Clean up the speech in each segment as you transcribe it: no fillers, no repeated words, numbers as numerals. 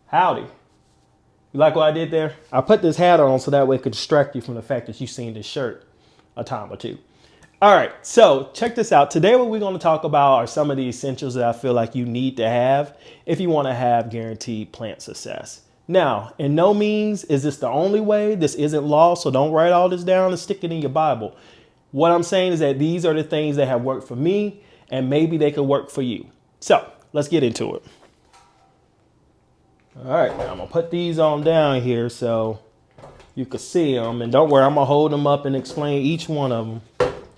Howdy. You like what I did there? I put this hat on so that way it could distract you from the fact that you've seen this shirt a time or two. All right, so check this out. Today what we're going to talk about are some of the essentials that I feel like you need to have if you want to have guaranteed plant success. Now, in no means is this the only way. This isn't law, so don't write all this down and stick it in your Bible. What I'm saying is that these are the things that have worked for me, and maybe they could work for you. So let's get into it. All right, now I'm gonna put these on down here so you can see them. And don't worry, I'm gonna hold them up and explain each one of them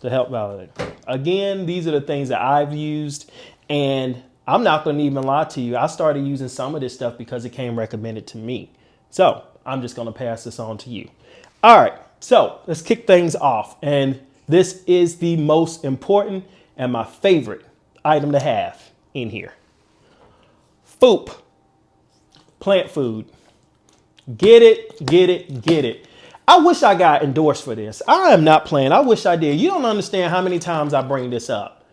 to help validate. Again, these are the things that I've used, and I'm not gonna even lie to you. I started using some of this stuff because it came recommended to me. So I'm just gonna pass this on to you. All right, so let's kick things off. And this is the most important and my favorite item to have in here. FOOP. Plant food. Get it, get it, get it. I wish I got endorsed for this. I am not playing. I wish I did. You don't understand how many times I bring this up.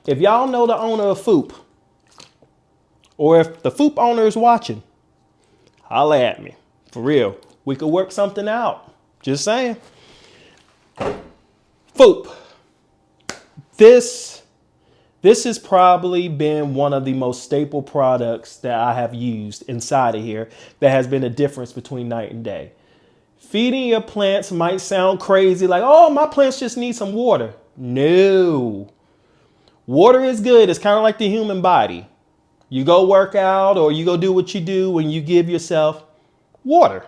If y'all know the owner of FOOP, or if the FOOP owner is watching, holla at me. For real. We could work something out. Just saying. FOOP. This has probably been one of the most staple products that I have used inside of here that has been a difference between night and day. Feeding your plants might sound crazy, like, oh, my plants just need some water. No. Water is good. It's kind of like the human body. You go work out or you go do what you do when you give yourself water.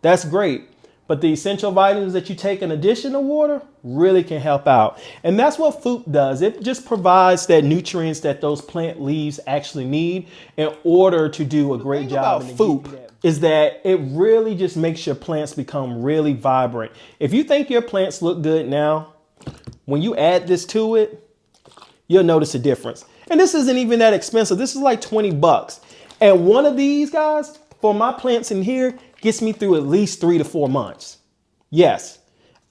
That's great. But the essential vitamins that you take in addition to water really can help out. And that's what FOOP does. It just provides that nutrients that those plant leaves actually need in order to do a great job. About FOOP is that it really just makes your plants become really vibrant. If you think your plants look good now, when you add this to it, you'll notice a difference. And this isn't even that expensive. This is like 20 bucks. And one of these guys for my plants in here gets me through at least 3 to 4 months. Yes,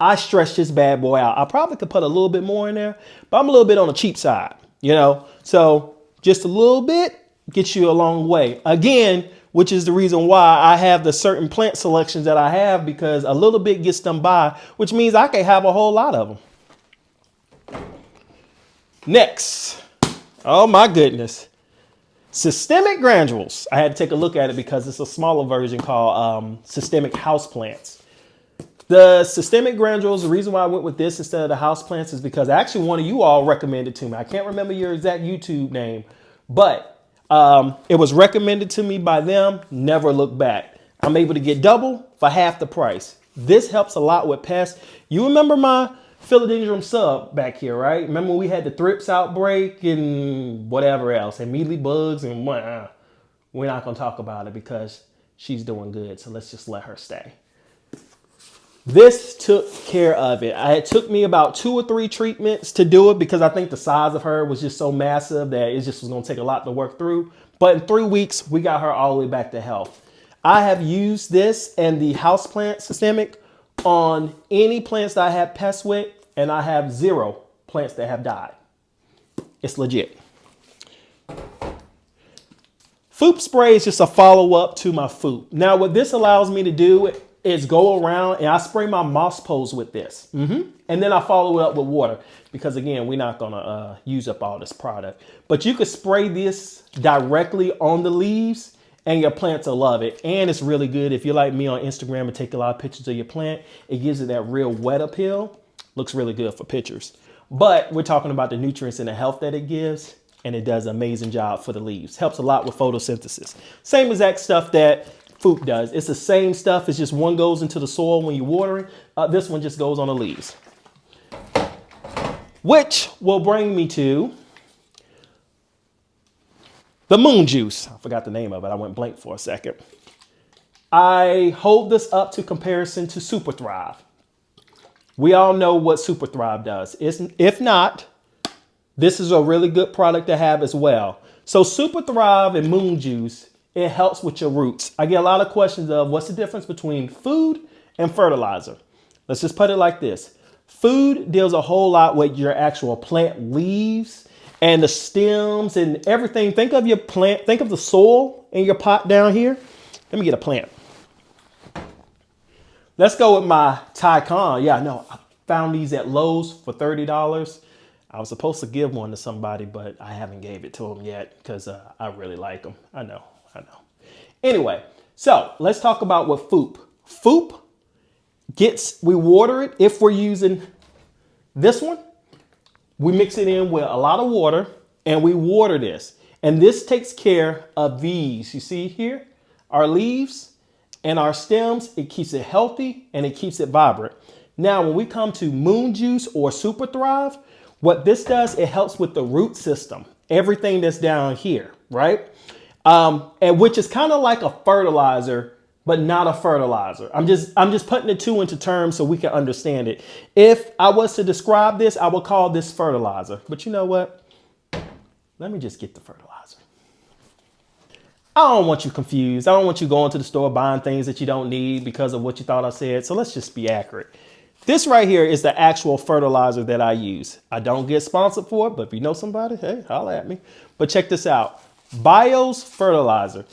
I stretch this bad boy out. I probably could put a little bit more in there, but I'm a little bit on the cheap side, you know? So just a little bit gets you a long way. Again, which is the reason why I have the certain plant selections that I have, because a little bit gets them by, which means I can have a whole lot of them. Next. Oh my goodness. Systemic granules. I had to take a look at it because it's a smaller version called systemic houseplants. The systemic granules, the reason why I went with this instead of the houseplants is because actually one of you all recommended to me. I can't remember your exact YouTube name, but it was recommended to me by them. Never look back. I'm able to get double for half the price. This helps a lot with pests. You remember my philodendron sub back here, right? Remember when we had the thrips outbreak and whatever else, and mealy bugs and what? We're not going to talk about it because she's doing good. So let's just let her stay. This took care of it. It took me about 2 or 3 treatments to do it because I think the size of her was just so massive that it just was going to take a lot to work through. But in 3 weeks, we got her all the way back to health. I have used this and the houseplant systemic on any plants that I have pests with, and I have 0 plants that have died. It's legit. FOOP spray is just a follow-up to my FOOP. Now, what this allows me to do is go around and I spray my moss poles with this. And then I follow it up with water because, again, we're not going to use up all this product. But you could spray this directly on the leaves and your plants will love it. And it's really good. If you're like me on Instagram and take a lot of pictures of your plant, it gives it that real wet appeal. Looks really good for pictures. But we're talking about the nutrients and the health that it gives. And it does an amazing job for the leaves. Helps a lot with photosynthesis. Same exact stuff that FOOP does. It's the same stuff. It's just one goes into the soil when you're watering. This one just goes on the leaves. Which will bring me to the moon juice. I forgot the name of it. I went blank for a second. I hold this up to comparison to Super Thrive. We all know what Super Thrive does. If not, this is a really good product to have as well. So Super Thrive and Moon Juice, it helps with your roots. I get a lot of questions of what's the difference between food and fertilizer. Let's just put it like this. Food deals a whole lot with your actual plant leaves and the stems and everything. Think of your plant. Think of the soil in your pot down here. Let me get a plant. Let's go with my Tycon. Yeah, no, I found these at Lowe's for $30. I was supposed to give one to somebody, but I haven't gave it to them yet because I really like them. I know. Anyway, so let's talk about what FOOP. FOOP we water it. If we're using this one, we mix it in with a lot of water and we water this. And this takes care of these. You see here, our leaves and our stems. It keeps it healthy and it keeps it vibrant. Now, when we come to Moon Juice or Super Thrive, what this does, it helps with the root system, everything that's down here, right? And which is kind of like a fertilizer, but not a fertilizer. I'm just putting the two into terms so we can understand it. If I was to describe this, I would call this fertilizer. But you know what? Let me just get the fertilizer. I don't want you confused. I don't want you going to the store buying things that you don't need because of what you thought I said. So let's just be accurate. This right here is the actual fertilizer that I use. I don't get sponsored for it, but if you know somebody, hey, holla at me. But check this out. Bios fertilizer.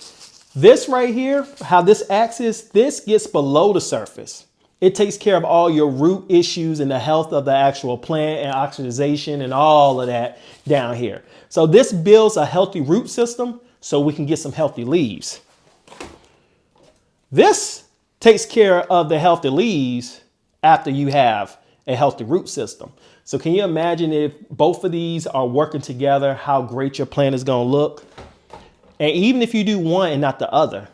This right here, how this acts is this gets below the surface. It takes care of all your root issues and the health of the actual plant and oxidization and all of that down here. So this builds a healthy root system so we can get some healthy leaves. This takes care of the healthy leaves after you have a healthy root system. So can you imagine if both of these are working together, how great your plant is going to look? And even if you do one and not the other,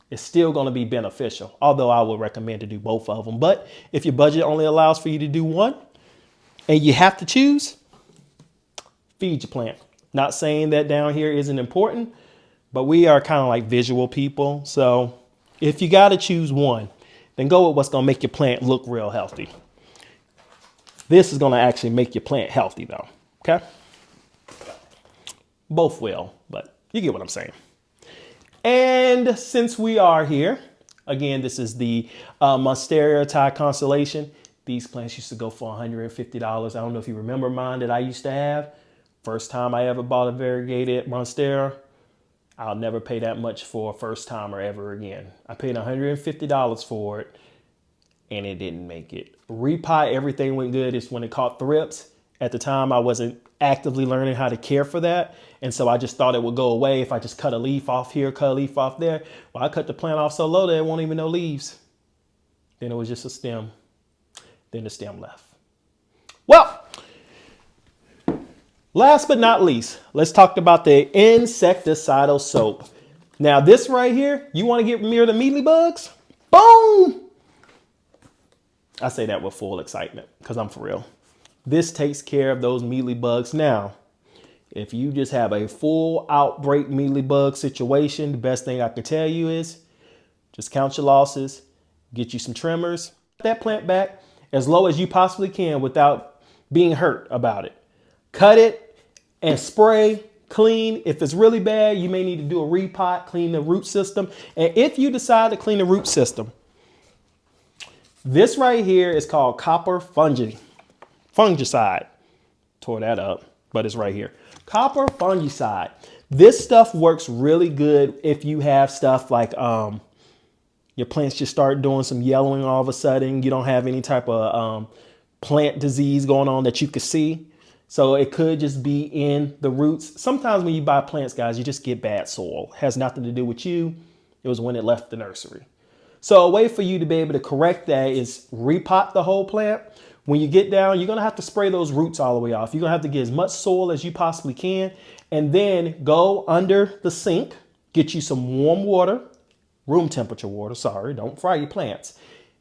it's still going to be beneficial. Although I would recommend to do both of them. But if your budget only allows for you to do one and you have to choose, feed your plant. Not saying that down here isn't important, but we are kind of like visual people. So if you got to choose one, then go with what's going to make your plant look real healthy. This is going to actually make your plant healthy though. Okay. Both will, but you get what I'm saying. And since we are here, again, this is the Monstera Thai Constellation. These plants used to go for $150. I don't know if you remember mine that I used to have. First time I ever bought a variegated Monstera. I'll never pay that much for a first timer ever again. I paid $150 for it and it didn't make it. Repot, everything went good. It's when it caught thrips. At the time, I wasn't actively learning how to care for that. And so I just thought it would go away if I just cut a leaf off here, cut a leaf off there. Well, I cut the plant off so low that it won't even know leaves. Then it was just a stem. Then the stem left. Well, last but not least, let's talk about the insecticidal soap. Now this right here, you want to get rid of the mealy bugs? Boom! I say that with full excitement because I'm for real. This takes care of those mealy bugs. Now, if you just have a full outbreak mealy bug situation, the best thing I can tell you is just count your losses, get you some trimmers, put that plant back as low as you possibly can without being hurt about it. Cut it and spray, clean. If it's really bad, you may need to do a repot, clean the root system. And if you decide to clean the root system, this right here is called copper fungicide. Tore that up, but it's right here. Copper fungicide. This stuff works really good if you have stuff like your plants just start doing some yellowing all of a sudden. You don't have any type of plant disease going on that you could see. So it could just be in the roots. Sometimes when you buy plants, guys, you just get bad soil. It has nothing to do with you. It was when it left the nursery. So a way for you to be able to correct that is repot the whole plant. When you get down, you're going to have to spray those roots all the way off. You're going to have to get as much soil as you possibly can. And then go under the sink, get you some warm water, room temperature water. Sorry, don't fry your plants.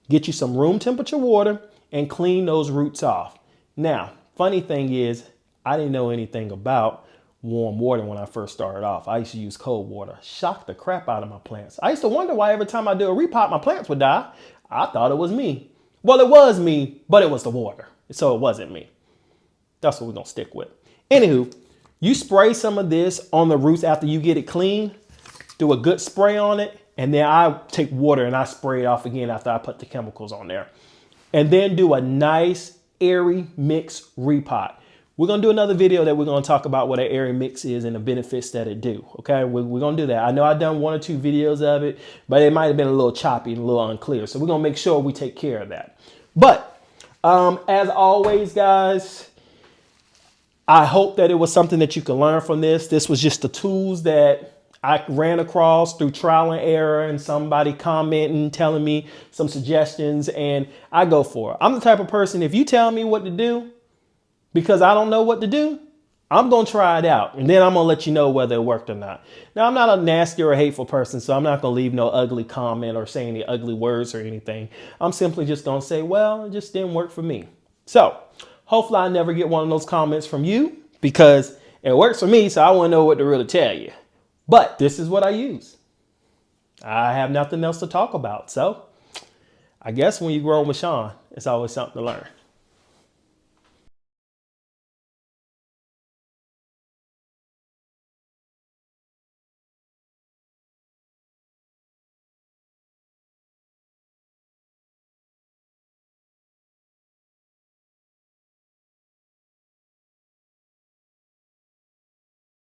Get you some room temperature water and clean those roots off. Now, funny thing is, I didn't know anything about warm water when I first started off. I used to use cold water. Shocked the crap out of my plants. I used to wonder why every time I do a repot, my plants would die. I thought it was me. Well, it was me, but it was the water. So it wasn't me. That's what we're going to stick with. Anywho, you spray some of this on the roots after you get it clean. Do a good spray on it. And then I take water and I spray it off again after I put the chemicals on there. And then do a nice airy mix repot. We're going to do another video that we're going to talk about what an area mix is and the benefits that it do. Okay, we're going to do that. I know I've done 1 or 2 videos of it, but it might have been a little choppy and a little unclear. So we're going to make sure we take care of that. But as always, guys, I hope that it was something that you can learn from this. This was just the tools that I ran across through trial and error and somebody commenting, telling me some suggestions, and I go for it. I'm the type of person, if you tell me what to do, because I don't know what to do, I'm going to try it out. And then I'm going to let you know whether it worked or not. Now, I'm not a nasty or a hateful person, so I'm not going to leave no ugly comment or say any ugly words or anything. I'm simply just going to say, well, it just didn't work for me. So hopefully I never get one of those comments from you, because it works for me, so I want to know what to really tell you. But this is what I use. I have nothing else to talk about. So I guess when you grow with Sean, it's always something to learn.